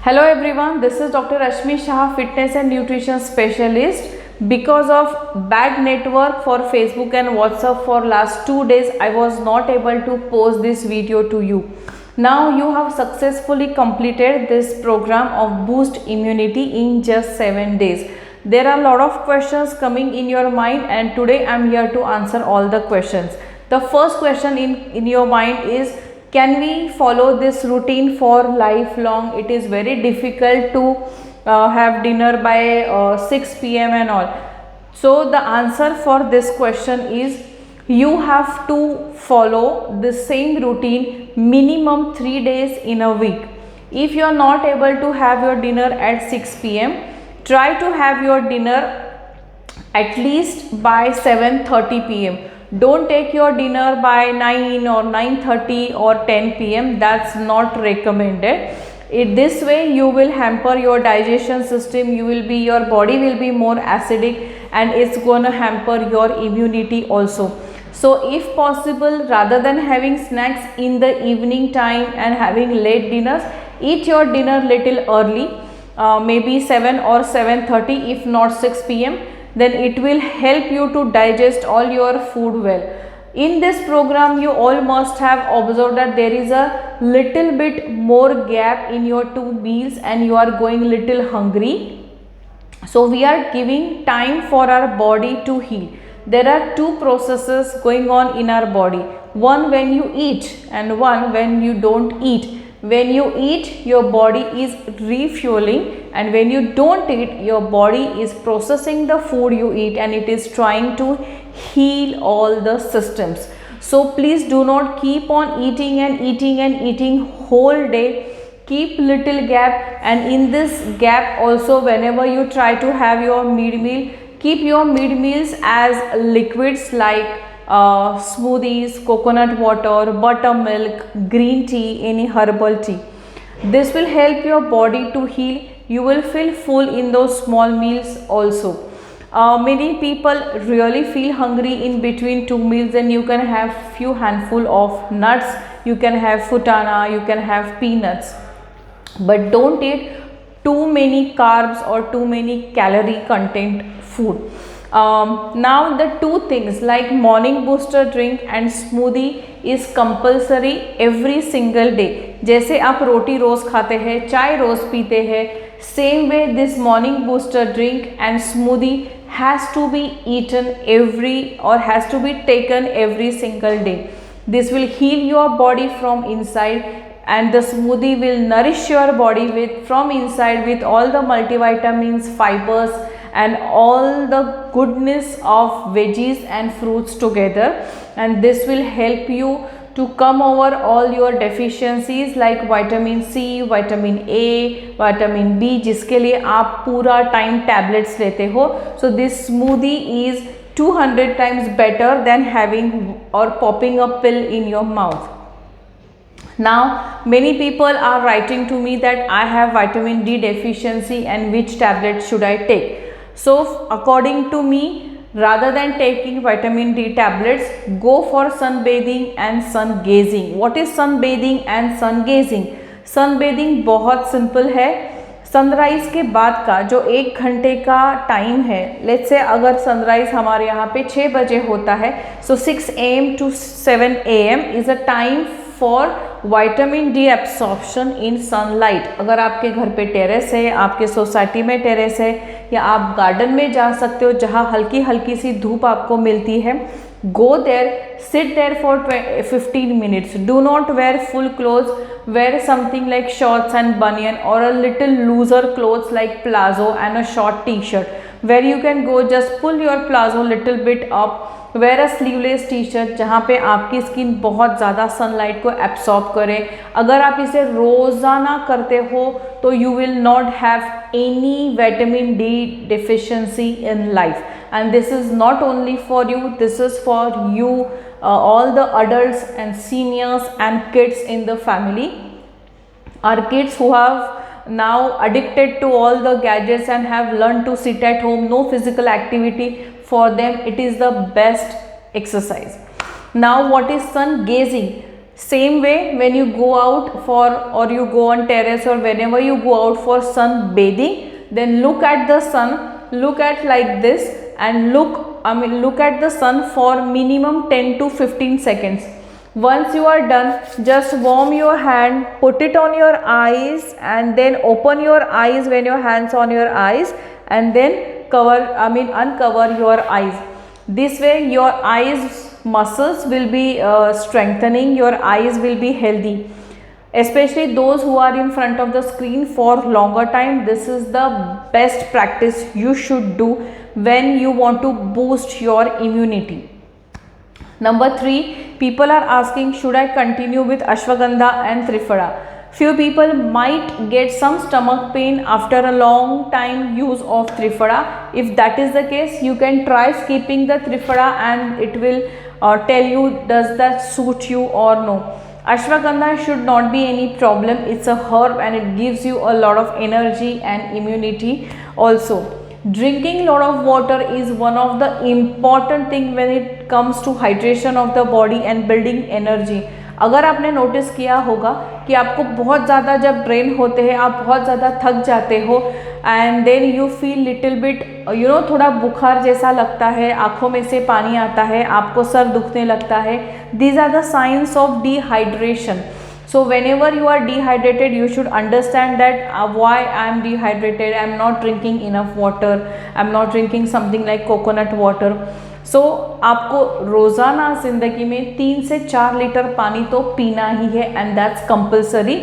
Hello everyone, this is Dr. Rashmi Shah, fitness and nutrition specialist. Because of bad network for Facebook and WhatsApp for last 2 days, I was not able to post this video to you. Now you have successfully completed this program of Boost Immunity in just 7 days. There are a lot of questions coming in your mind, and today I am here to answer all the questions. The first question in your mind is, can we follow this routine for lifelong? It is very difficult to have dinner by 6 p.m. and all. So the answer for this question is, you have to follow the same routine minimum 3 days in a week. If you are not able to have your dinner at 6 p.m., try to have your dinner at least by 7:30 p.m. Don't take your dinner by 9 or 9:30 or 10 p.m. That's not recommended. This way you will hamper your digestion system. Your body will be more acidic, and it's gonna hamper your immunity also. So if possible, rather than having snacks in the evening time and having late dinners, eat your dinner little early, maybe 7 or 7:30, if not 6 p.m. Then it will help you to digest all your food well. In this program, you all must have observed that there is a little bit more gap in your two meals and you are going little hungry. So we are giving time for our body to heal. There are two processes going on in our body. One when you eat and one when you don't eat. When you eat, your body is refueling, and when you don't eat, your body is processing the food you eat and it is trying to heal all the systems. So please do not keep on eating and eating and eating whole day. Keep little gap, and in this gap also, whenever you try to have your mid meal, keep your mid meals as liquids like smoothies, coconut water, buttermilk, green tea, any herbal tea. This will help your body to heal. You will feel full in those small meals also. Many people really feel hungry in between two meals, and you can have few handful of nuts, you can have futana, you can have peanuts, but don't eat too many carbs or too many calorie content food. Now the two things like morning booster drink and smoothie is compulsory every single day. जैसे आप रोटी रोज खाते हैं, चाय रोज पीते हैं, same way this morning booster drink and smoothie has to be eaten every or has to be taken every single day. This will heal your body from inside, and the smoothie will nourish your body from inside with all the multivitamins, fibers, and all the goodness of veggies and fruits together, and this will help you to come over all your deficiencies like vitamin C, vitamin A, vitamin B, जिसके लिए आप पूरा time tablets लेते हो. So this smoothie is 200 times better than having or popping a pill in your mouth. Now many people are writing to me that I have vitamin D deficiency and which tablet should I take. So according to me, rather than taking vitamin D tablets, go for sunbathing and sun gazing. What is sunbathing and sun gazing? Sunbathing बहुत simple है. Sunrise के बाद का जो 1 घंटे का time है, let's say अगर सनराइज हमारे यहाँ पे 6 बजे होता है, सो 6 AM to 7 AM is a time for vitamin D absorption in sunlight. अगर आपके घर पे टेरेस है, आपके सोसाइटी में टेरेस है, या आप गार्डन में जा सकते हो जहाँ हल्की हल्की सी धूप आपको मिलती है, go there, sit there for 15 minutes. Do not wear full clothes. Wear something like shorts and banyan or a little looser clothes like palazzo and a short t-shirt, where you can go just pull your palazzo little bit up. Wear a sleeveless T shirt जहाँ पे आपकी skin बहुत ज़्यादा sunlight को absorb करे. अगर आप इसे रोज़ाना करते हो तो you will not have any vitamin D deficiency in life, and this is not only for you, this is for you, all the adults and seniors and kids in the family. Our kids who have now addicted to all the gadgets and have learned to sit at home, no physical activity, for them it is the best exercise. Now what is sun gazing? Same way, when you go out for, or you go on terrace, or whenever you go out for sun bathing, then look at the sun, look at like this, and look at the sun for minimum 10 to 15 seconds. Once you are done, just warm your hand, put it on your eyes, and then open your eyes when your hands on your eyes, and then uncover your eyes. This way your eyes muscles will be strengthening, your eyes will be healthy, especially those who are in front of the screen for longer time. This is the best practice you should do when you want to boost your immunity. Number 3, people are asking, should I continue with ashwagandha and triphala? Few people might get some stomach pain after a long time use of triphala. If that is the case, you can try skipping the triphala and it will tell you does that suit you or no. Ashwagandha should not be any problem. It's a herb and it gives you a lot of energy and immunity also. Drinking lot of water is one of the important thing when it comes to hydration of the body and building energy. अगर आपने notice किया होगा कि आपको बहुत ज़्यादा जब drain होते हैं, आप बहुत ज़्यादा थक जाते हो, and then you feel little bit थोड़ा बुखार जैसा लगता है, आँखों में से पानी आता है, आपको सर दुखने लगता है. These are the science of dehydration. So whenever you are dehydrated, you should understand that why I am dehydrated. I am not drinking enough water. I am not drinking something like coconut water. So आपको रोज़ाना ज़िंदगी में 3 से 4 litre पानी तो पीना ही है, and that's compulsory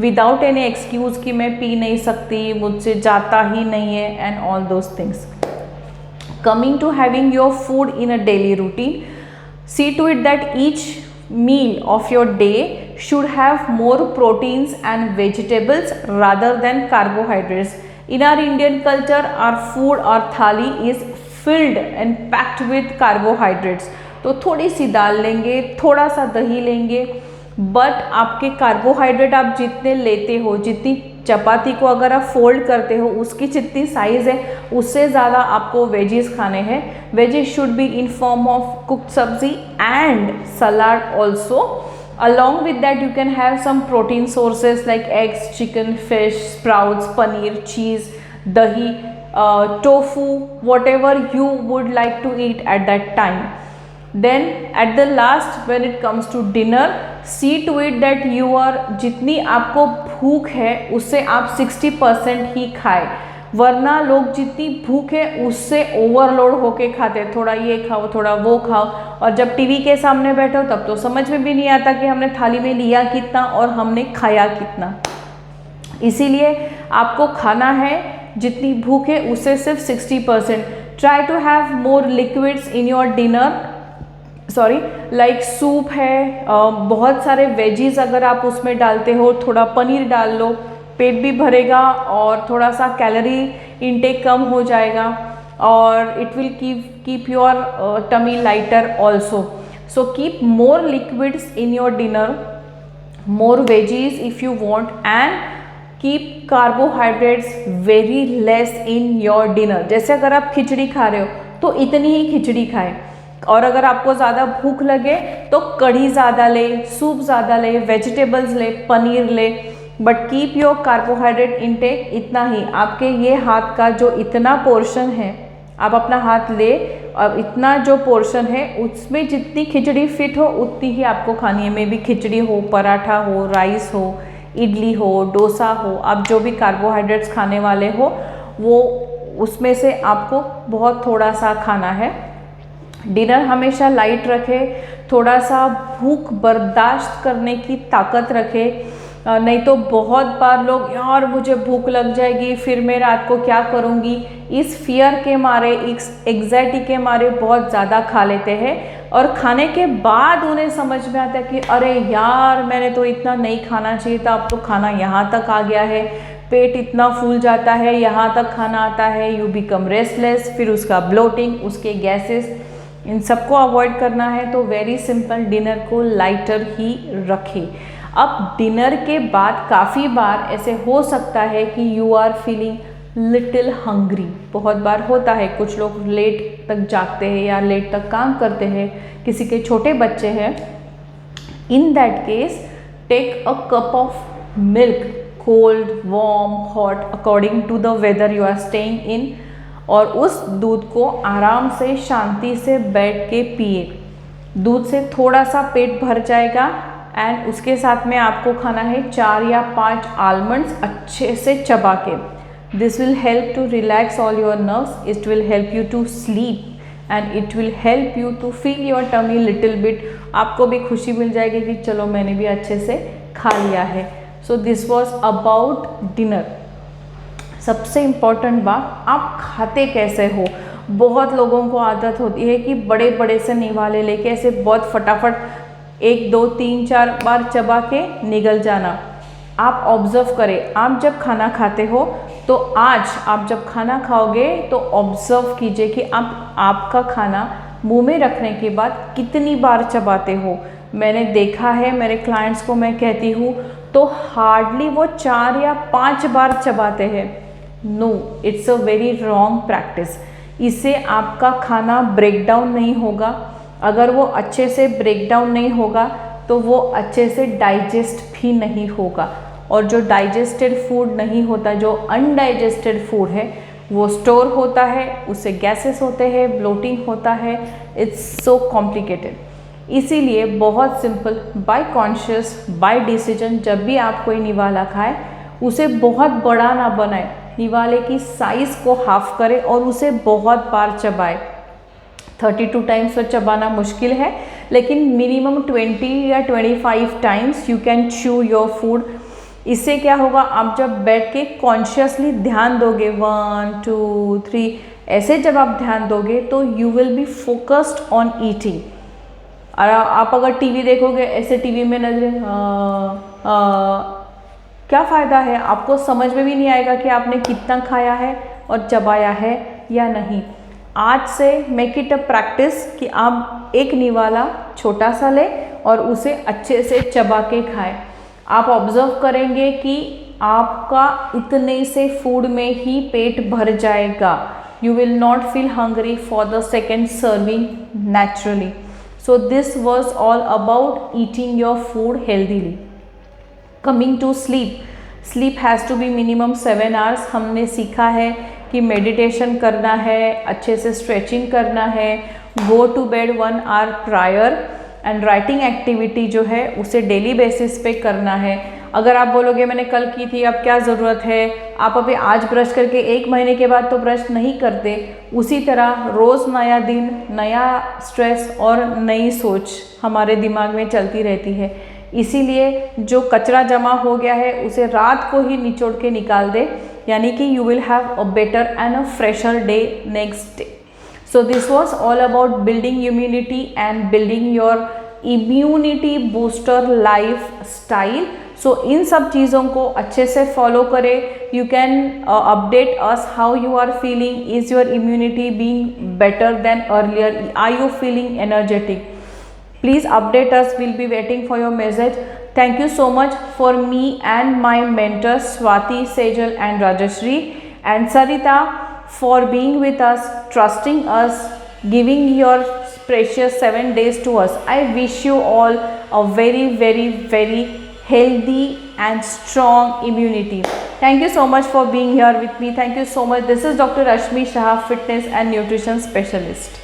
without any excuse कि मैं पी नहीं सकती, मुझसे जाता ही नहीं है, and all those things. Coming to having your food in a daily routine, see to it that each meal of your day should have more proteins and vegetables rather than carbohydrates. In our Indian culture, our food, our thali is filled and packed with carbohydrates. तो थोड़ी सी दाल लेंगे, थोड़ा सा दही लेंगे, but आपके carbohydrate आप जितने लेते हो, जितनी चपाती को अगर आप फोल्ड करते हो उसकी जितनी साइज़ है उससे ज़्यादा आपको वेजीज खाने हैं. Veggies should be in form of cooked sabzi and salad also. Along with that, you can have some protein sources like eggs, chicken, fish, sprouts, paneer, cheese, dahi, tofu, whatever you would like to eat at that time. Then at the last, when it comes to dinner, see to it that you are जितनी आपको भूख है उससे आप 60% ही खाए, वरना लोग जितनी भूख है उससे ओवरलोड होके खाते, थोड़ा ये खाओ थोड़ा वो खाओ, और जब टीवी के सामने बैठो तब तो समझ में भी नहीं आता कि हमने थाली में लिया कितना और हमने खाया कितना. इसीलिए आपको खाना है जितनी भूख है उससे सिर्फ 60%. Try to have more liquids in your dinner, like soup है, बहुत सारे वेजीज अगर आप उसमें डालते हो, थोड़ा पनीर डाल लो, पेट भी भरेगा और थोड़ा सा कैलोरी इनटेक कम हो जाएगा, और it will keep your tummy lighter also. So keep more liquids in your dinner, more veggies if you want, and keep carbohydrates very less in your dinner. जैसे अगर आप खिचड़ी खा रहे हो तो इतनी ही खिचड़ी खाएं, और अगर आपको ज़्यादा भूख लगे तो कढ़ी ज़्यादा ले, सूप ज़्यादा ले, वेजिटेबल्स ले, पनीर ले, but keep your carbohydrate intake इतना ही. आपके ये हाथ का जो इतना पोर्शन है, आप अपना हाथ ले और इतना जो पोर्शन है उसमें जितनी खिचड़ी फिट हो उतनी ही आपको खानी है. मे बी खिचड़ी हो, पराठा हो, राइस हो, इडली हो, डोसा हो, आप जो भी कार्बोहाइड्रेट्स खाने वाले हो वो उसमें से आपको बहुत थोड़ा सा खाना है. डिनर हमेशा लाइट रखे, थोड़ा सा भूख बर्दाश्त करने की ताकत रखे. नहीं तो बहुत बार लोग, यार मुझे भूख लग जाएगी फिर मैं रात को क्या करूँगी, इस फियर के मारे, इस एग्जाइटी के मारे बहुत ज़्यादा खा लेते हैं, और खाने के बाद उन्हें समझ में आता है कि अरे यार मैंने तो इतना नहीं खाना चाहिए था, अब तो खाना यहाँ तक आ गया है, पेट इतना फूल जाता है, यहाँ तक खाना आता है, यू बिकम रेस्टलेस, फिर उसका ब्लोटिंग, उसके गैसेस, इन सबको अवॉइड करना है. तो वेरी सिंपल, डिनर को लाइटर ही रखें. अब डिनर के बाद काफ़ी बार ऐसे हो सकता है कि you are feeling little hungry. बहुत बार होता है, कुछ लोग लेट तक जागते हैं या लेट तक काम करते हैं, किसी के छोटे बच्चे हैं In that case, take a cup of milk, cold, warm, hot, according to the weather you are staying in, और उस दूध को आराम से शांति से बैठ के पिए। दूध से थोड़ा सा पेट भर जाएगा एंड उसके साथ में आपको खाना है 4 या 5 आलमंड्स अच्छे से चबा के। This will help to relax all your nerves, it will help you to sleep and it will help you to feel your tummy little bit. आपको भी खुशी मिल जाएगी कि चलो मैंने भी अच्छे से खा लिया है। सो दिस वॉज अबाउट डिनर। सबसे इम्पॉर्टेंट बात, आप खाते कैसे हो। बहुत लोगों को आदत होती है कि बड़े बड़े से निवाले लेके ऐसे बहुत फटाफट 1 2 3 4 बार चबा के निगल जाना। आप ऑब्जर्व करें, आप जब खाना खाते हो तो आज आप जब खाना खाओगे तो ऑब्जर्व कीजिए कि आप आपका खाना मुंह में रखने के बाद कितनी बार चबाते हो। मैंने देखा है, मेरे क्लाइंट्स को मैं कहती हूँ तो हार्डली वो 4 या 5 बार चबाते हैं। No, it's a very wrong practice. इससे आपका खाना ब्रेक डाउन नहीं होगा। अगर वो अच्छे से ब्रेक डाउन नहीं होगा तो वो अच्छे से डाइजेस्ट भी नहीं होगा, और जो डाइजेस्टेड फूड नहीं होता, जो अनडाइजेस्टेड फूड है, वो स्टोर होता है, उससे गैसेस होते हैं, ब्लोटिंग होता है। It's so complicated. इसीलिए बहुत simple, by conscious, by decision, जब भी आप कोई निवाला खाए उसे बहुत बड़ा ना बनाए, निवाले की साइज़ को हाफ करें और उसे बहुत बार चबाए। 32 टाइम्स तो चबाना मुश्किल है, लेकिन मिनिमम 20 या 25 times you can chew your food. इससे क्या होगा, आप जब बैठ के कॉन्शियसली ध्यान दोगे 1 2 3 ऐसे जब आप ध्यान दोगे तो you will be focused on eating. और आप अगर टीवी देखोगे ऐसे टीवी में नजरें क्या फ़ायदा है, आपको समझ में भी नहीं आएगा कि आपने कितना खाया है और चबाया है या नहीं। आज से मेक इट अ प्रैक्टिस कि आप एक निवाला छोटा सा ले और उसे अच्छे से चबा के खाएं। आप ऑब्जर्व करेंगे कि आपका इतने से फूड में ही पेट भर जाएगा। You will not feel hungry for the second serving naturally. So this was all about eating your food healthily. Coming to sleep, sleep has to be minimum 7 hours. हमने सीखा है कि मेडिटेशन करना है, अच्छे से स्ट्रेचिंग करना है, go to bed 1 hour prior, and writing activity जो है उसे डेली बेसिस पे करना है। अगर आप बोलोगे मैंने कल की थी अब क्या ज़रूरत है, आप अभी आज ब्रश करके 1 महीने के बाद तो ब्रश नहीं करते। उसी तरह रोज़ नया दिन, नया स्ट्रेस और नई सोच हमारे दिमाग में चलती रहती है। इसीलिए जो कचरा जमा हो गया है उसे रात को ही निचोड़ के निकाल दे, यानी कि you will have a better and a fresher day next day. So this was all about building immunity and building your immunity booster lifestyle. So इन सब चीज़ों को अच्छे से फॉलो करें। You can update us how you are feeling, is your immunity being better than earlier, are you feeling energetic? Please update us, we'll be waiting for your message. Thank you so much for me and my mentors Swati, Sejal and Rajashri, and Sarita for being with us, trusting us, giving your precious 7 days to us. I wish you all a very very very healthy and strong immunity. Thank you so much for being here with me. Thank you so much. This is Dr. Rashmi Shah, fitness and nutrition specialist.